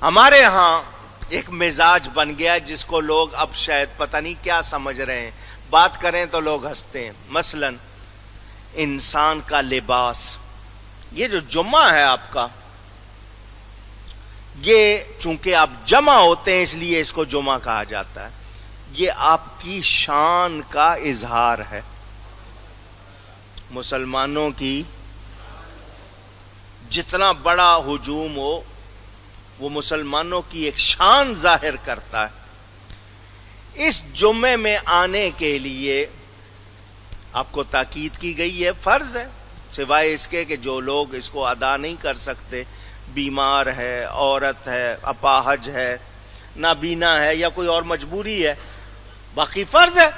ہمارے ہاں ایک مزاج بن گیا جس کو لوگ اب شاید پتہ نہیں کیا سمجھ رہے ہیں، بات کریں تو لوگ ہنستے ہیں. مثلا انسان کا لباس، یہ جو جمعہ ہے آپ کا، یہ چونکہ آپ جمع ہوتے ہیں اس لیے اس کو جمعہ کہا جاتا ہے. یہ آپ کی شان کا اظہار ہے. مسلمانوں کی جتنا بڑا ہجوم ہو وہ مسلمانوں کی ایک شان ظاہر کرتا ہے. اس جمعے میں آنے کے لیے آپ کو تاکید کی گئی ہے، فرض ہے، سوائے اس کے کہ جو لوگ اس کو ادا نہیں کر سکتے، بیمار ہے، عورت ہے، اپاہج ہے، نابینا ہے یا کوئی اور مجبوری ہے، باقی فرض ہے.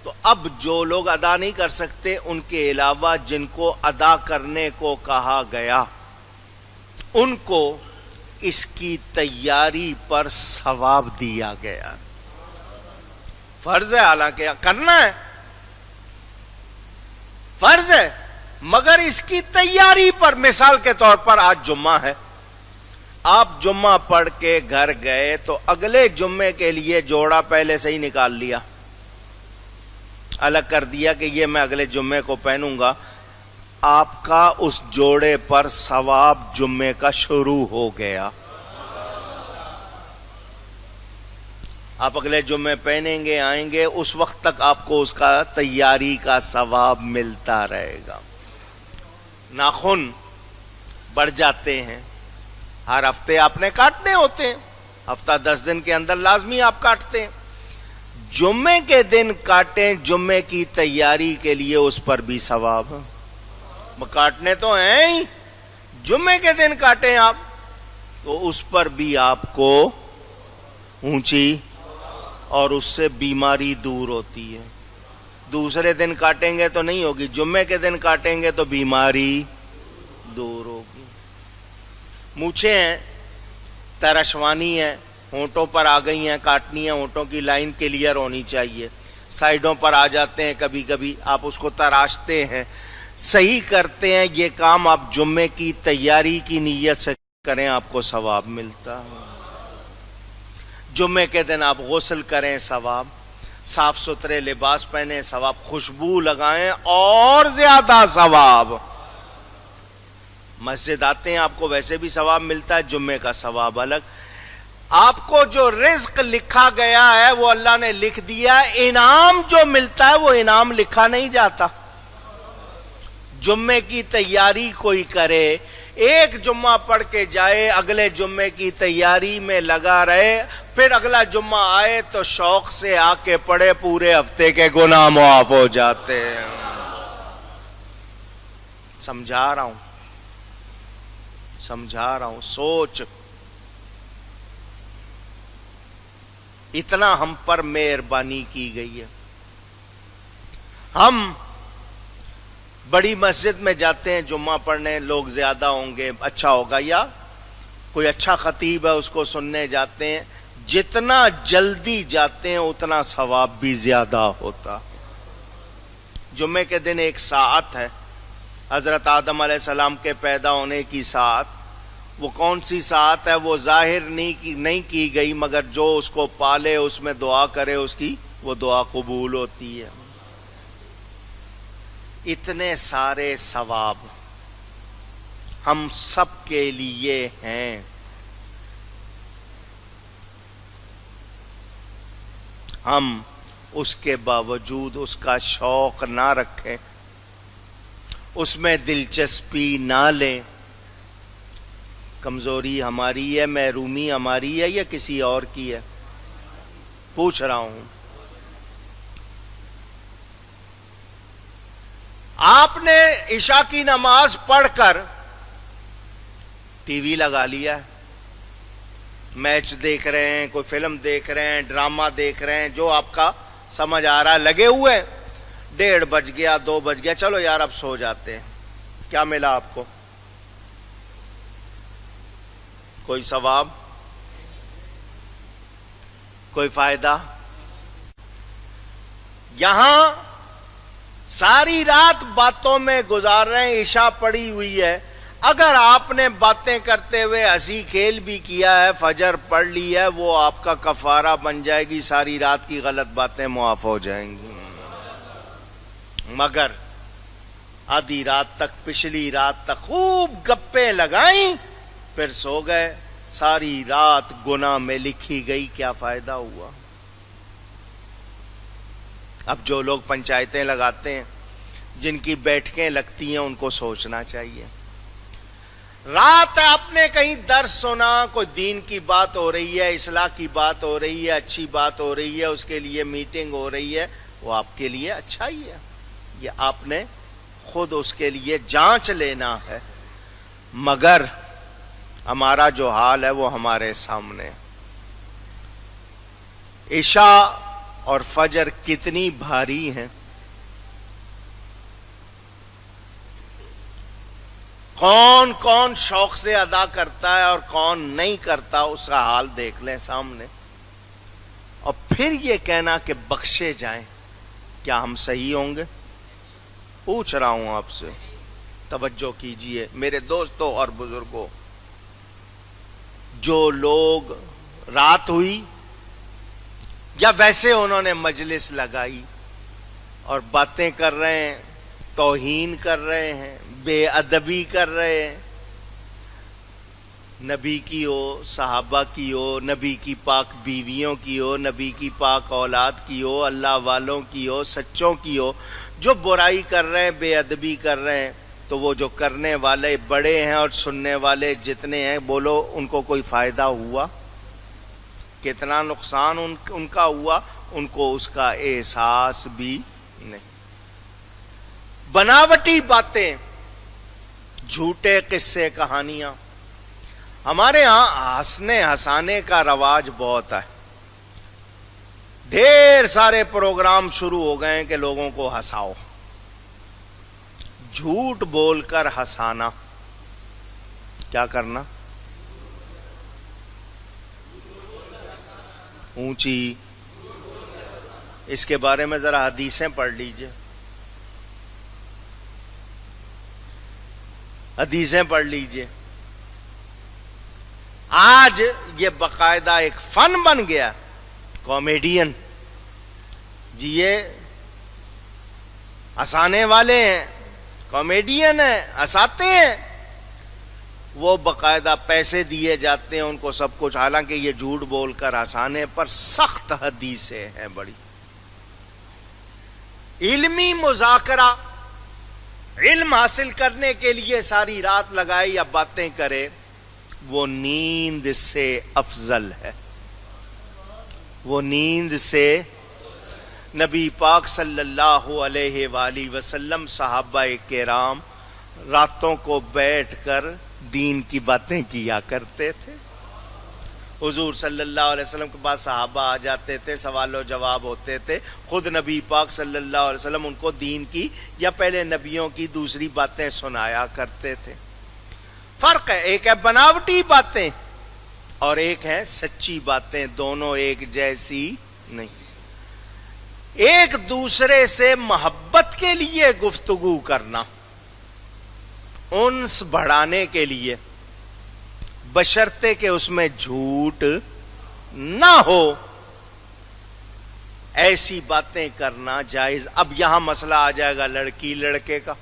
تو اب جو لوگ ادا نہیں کر سکتے ان کے علاوہ جن کو ادا کرنے کو کہا گیا ان کو اس کی تیاری پر ثواب دیا گیا. فرض ہے، حالانکہ کرنا ہے، فرض ہے، مگر اس کی تیاری پر. مثال کے طور پر آج جمعہ ہے، آپ جمعہ پڑھ کے گھر گئے تو اگلے جمعے کے لیے جوڑا پہلے سے ہی نکال لیا، الگ کر دیا کہ یہ میں اگلے جمعے کو پہنوں گا. آپ کا اس جوڑے پر ثواب جمعے کا شروع ہو گیا. آپ اگلے جمعے پہنیں گے، آئیں گے، اس وقت تک آپ کو اس کا تیاری کا ثواب ملتا رہے گا. ناخن بڑھ جاتے ہیں، ہر ہفتے آپ نے کاٹنے ہوتے ہیں، ہفتہ 10 دن کے اندر لازمی آپ کاٹتے ہیں. جمعے کے دن کاٹیں، جمعے کی تیاری کے لیے، اس پر بھی ثواب. کاٹنے تو ہیں ہی، جمعے کے دن کاٹیں آپ تو اس پر بھی آپ کو اونچی اور اس سے بیماری دور ہوتی ہے. دوسرے دن کاٹیں گے تو نہیں ہوگی، جمعے کے دن کاٹیں گے تو بیماری دور ہوگی. مونچھیں ہیں، ترشوانی ہے، ہونٹوں پر آ گئی ہیں، کاٹنی ہے، ہونٹوں کی لائن کلیئر ہونی چاہیے، سائیڈوں پر آ جاتے ہیں کبھی کبھی، آپ اس کو تراشتے ہیں، صحیح کرتے ہیں. یہ کام آپ جمعے کی تیاری کی نیت سے کریں، آپ کو ثواب ملتا ہے. جمعے کے دن آپ غسل کریں، ثواب. صاف ستھرے لباس پہنیں، ثواب. خوشبو لگائیں، اور زیادہ ثواب. مسجد آتے ہیں، آپ کو ویسے بھی ثواب ملتا ہے، جمعے کا ثواب الگ. آپ کو جو رزق لکھا گیا ہے وہ اللہ نے لکھ دیا. انعام جو ملتا ہے وہ انعام لکھا نہیں جاتا. جمعے کی تیاری کوئی کرے، ایک جمعہ پڑھ کے جائے، اگلے جمعے کی تیاری میں لگا رہے، پھر اگلا جمعہ آئے تو شوق سے آ کے پڑھے، پورے ہفتے کے گناہ معاف ہو جاتے ہیں. سمجھا رہا ہوں. سوچ، اتنا ہم پر مہربانی کی گئی ہے. ہم بڑی مسجد میں جاتے ہیں جمعہ پڑھنے، لوگ زیادہ ہوں گے، اچھا ہوگا، یا کوئی اچھا خطیب ہے اس کو سننے جاتے ہیں. جتنا جلدی جاتے ہیں اتنا ثواب بھی زیادہ ہوتا. جمعے کے دن ایک ساعت ہے، حضرت آدم علیہ السلام کے پیدا ہونے کی ساعت. وہ کون سی ساعت ہے وہ ظاہر نہیں کی گئی، مگر جو اس کو پالے، اس میں دعا کرے، اس کی وہ دعا قبول ہوتی ہے. اتنے سارے ثواب ہم سب کے لیے ہیں. ہم اس کے باوجود اس کا شوق نہ رکھیں، اس میں دلچسپی نہ لیں. کمزوری ہماری ہے، محرومی ہماری ہے یا کسی اور کی ہے؟ پوچھ رہا ہوں. آپ نے عشاء کی نماز پڑھ کر ٹی وی لگا لیا ہے، میچ دیکھ رہے ہیں، کوئی فلم دیکھ رہے ہیں، ڈرامہ دیکھ رہے ہیں، جو آپ کا سمجھ آ رہا ہے، لگے ہوئے. 1:30 بج گیا، 2 بج گیا، چلو یار اب سو جاتے ہیں. کیا ملا آپ کو؟ کوئی ثواب، کوئی فائدہ؟ یہاں ساری رات باتوں میں گزار رہے ہیں، عشاء پڑی ہوئی ہے، اگر آپ نے باتیں کرتے ہوئے ہنسی کھیل بھی کیا ہے، فجر پڑھ لی ہے، وہ آپ کا کفارہ بن جائے گی، ساری رات کی غلط باتیں معاف ہو جائیں گی۔ مگر آدھی رات تک، پچھلی رات تک خوب گپیں لگائیں، پھر سو گئے، ساری رات گناہ میں لکھی گئی، کیا فائدہ ہوا؟ اب جو لوگ پنچایتیں لگاتے ہیں، جن کی بیٹھکیں لگتی ہیں، ان کو سوچنا چاہیے۔ رات آپ نے کہیں درس سنا، کوئی دین کی بات ہو رہی ہے، اصلاح کی بات ہو رہی ہے، اچھی بات ہو رہی ہے، اس کے لیے میٹنگ ہو رہی ہے، وہ آپ کے لیے اچھا ہی ہے، یہ آپ نے خود اس کے لیے جانچ لینا ہے۔ مگر ہمارا جو حال ہے وہ ہمارے سامنے، عشاء اور فجر کتنی بھاری ہیں، کون کون شوق سے ادا کرتا ہے اور کون نہیں کرتا، اس کا حال دیکھ لیں سامنے، اور پھر یہ کہنا کہ بخشے جائیں، کیا ہم صحیح ہوں گے؟ پوچھ رہا ہوں آپ سے، توجہ کیجئے میرے دوستوں اور بزرگوں۔ جو لوگ رات ہوئی یا ویسے انہوں نے مجلس لگائی اور باتیں کر رہے ہیں، توہین کر رہے ہیں، بے ادبی کر رہے ہیں، نبی کی ہو، صحابہ کی ہو، نبی کی پاک بیویوں کی ہو، نبی کی پاک اولاد کی ہو، اللہ والوں کی ہو، سچوں کی ہو، جو برائی کر رہے ہیں، بے ادبی کر رہے ہیں، تو وہ جو کرنے والے بڑے ہیں اور سننے والے جتنے ہیں، بولو ان کو کوئی فائدہ ہوا؟ کتنا نقصان ان کا ہوا، ان کو اس کا احساس بھی نہیں۔ بناوٹی باتیں، جھوٹے قصے کہانیاں، ہمارے ہاں ہنسنے ہنسانے کا رواج بہت ہے، ڈھیر سارے پروگرام شروع ہو گئے ہیں کہ لوگوں کو ہنساؤ، جھوٹ بول کر ہنسانا، کیا کرنا؟ اونچی، اس کے بارے میں ذرا حدیثیں پڑھ لیجئے، حدیثیں پڑھ لیجئے۔ آج یہ باقاعدہ ایک فن بن گیا، کامیڈین جی یہ ہنسانے والے ہیں، کامیڈین ہیں، ہنساتے ہیں، وہ باقاعدہ پیسے دیے جاتے ہیں ان کو سب کچھ، حالانکہ یہ جھوٹ بول کر ہنسانے پر سخت حدیثیں ہیں بڑی۔ علمی مذاکرہ، علم حاصل کرنے کے لیے ساری رات لگائے یا باتیں کرے، وہ نیند سے افضل ہے، وہ نیند سے۔ نبی پاک صلی اللہ علیہ وآلہ وسلم، صحابہ کرام راتوں کو بیٹھ کر دین کی باتیں کیا کرتے تھے۔ حضور صلی اللہ علیہ وسلم کے پاس صحابہ آ جاتے تھے، سوال و جواب ہوتے تھے، خود نبی پاک صلی اللہ علیہ وسلم ان کو دین کی یا پہلے نبیوں کی دوسری باتیں سنایا کرتے تھے۔ فرق ہے، ایک ہے بناوٹی باتیں اور ایک ہے سچی باتیں، دونوں ایک جیسی نہیں۔ ایک دوسرے سے محبت کے لیے گفتگو کرنا، انس بڑھانے کے لیے، بشرطے کہ اس میں جھوٹ نہ ہو، ایسی باتیں کرنا جائز۔ اب یہاں مسئلہ آ جائے گا لڑکی لڑکے کا۔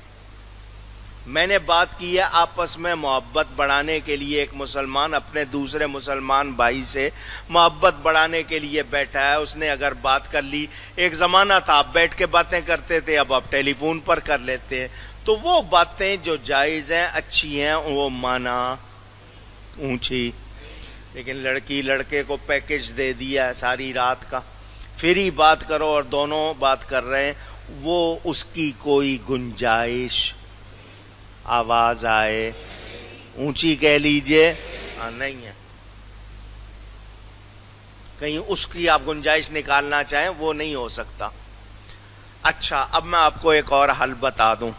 میں نے بات کی ہے آپس میں محبت بڑھانے کے لیے، ایک مسلمان اپنے دوسرے مسلمان بھائی سے محبت بڑھانے کے لیے بیٹھا ہے، اس نے اگر بات کر لی، ایک زمانہ تھا آپ بیٹھ کے باتیں کرتے تھے، اب آپ ٹیلی فون پر کر لیتے ہیں، تو وہ باتیں جو جائز ہیں، اچھی ہیں، وہ مانا اونچی۔ لیکن لڑکی لڑکے کو پیکج دے دیا ہے ساری رات کا، فری بات کرو اور دونوں بات کر رہے ہیں، وہ اس کی کوئی گنجائش، آواز آئے اونچی کہہ لیجئے، نہیں ہے، کہیں اس کی آپ گنجائش نکالنا چاہیں وہ نہیں ہو سکتا۔ اچھا، اب میں آپ کو ایک اور حل بتا دوں۔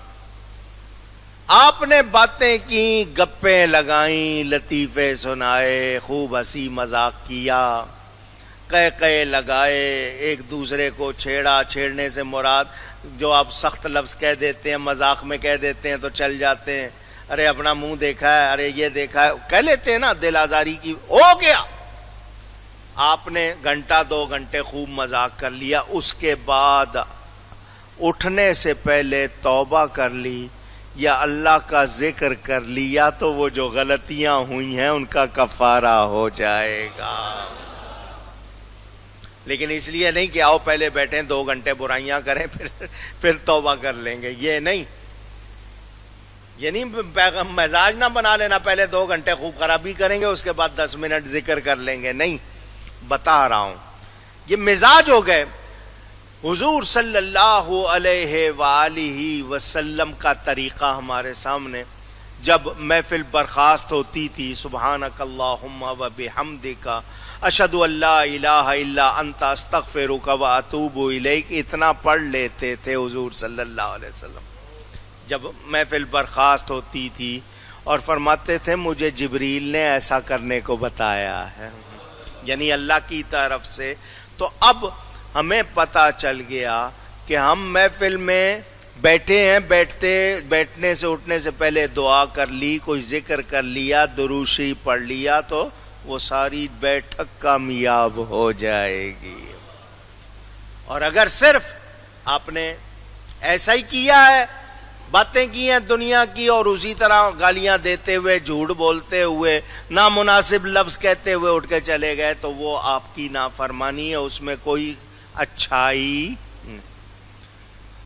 آپ نے باتیں کی، گپیں لگائیں، لطیفے سنائے، خوب ہنسی مذاق کیا، قے لگائے، ایک دوسرے کو چھیڑا، چھیڑنے سے مراد جو آپ سخت لفظ کہہ دیتے ہیں، مذاق میں کہہ دیتے ہیں تو چل جاتے ہیں، ارے اپنا منہ دیکھا ہے، ارے یہ دیکھا ہے، کہہ لیتے ہیں نا دل آزاری کی، ہو گیا. آپ نے گھنٹہ 2 گھنٹے خوب مذاق کر لیا، اس کے بعد اٹھنے سے پہلے توبہ کر لی یا اللہ کا ذکر کر لیا تو وہ جو غلطیاں ہوئی ہیں ان کا کفارہ ہو جائے گا. لیکن اس لیے نہیں کہ آؤ پہلے بیٹھیں 2 گھنٹے برائیاں کریں پھر توبہ کر لیں گے، یہ نہیں مزاج نہ بنا لینا پہلے 2 گھنٹے خوب خرابی کریں گے اس کے بعد 10 منٹ ذکر کر لیں گے. نہیں، بتا رہا ہوں یہ مزاج ہو گئے. حضور صلی اللہ علیہ وآلہ وسلم کا طریقہ ہمارے سامنے، جب محفل برخاست ہوتی تھی سبحانک اللہم و بحمدک اشہد ان لا الہ الا انت استغفرک و اتوب الیک، اتنا پڑھ لیتے تھے حضور صلی اللہ علیہ وسلم جب محفل برخاست ہوتی تھی، اور فرماتے تھے مجھے جبریل نے ایسا کرنے کو بتایا ہے، یعنی اللہ کی طرف سے. تو اب ہمیں پتہ چل گیا کہ ہم محفل میں بیٹھے ہیں، بیٹھنے سے اٹھنے سے پہلے دعا کر لی، کوئی ذکر کر لیا، درود شریف پڑھ لیا تو وہ ساری بیٹھک کامیاب ہو جائے گی. اور اگر صرف آپ نے ایسا ہی کیا ہے، باتیں کی ہیں دنیا کی، اور اسی طرح گالیاں دیتے ہوئے، جھوٹ بولتے ہوئے، نامناسب لفظ کہتے ہوئے اٹھ کے چلے گئے، تو وہ آپ کی نافرمانی ہے، اس میں کوئی اچھائی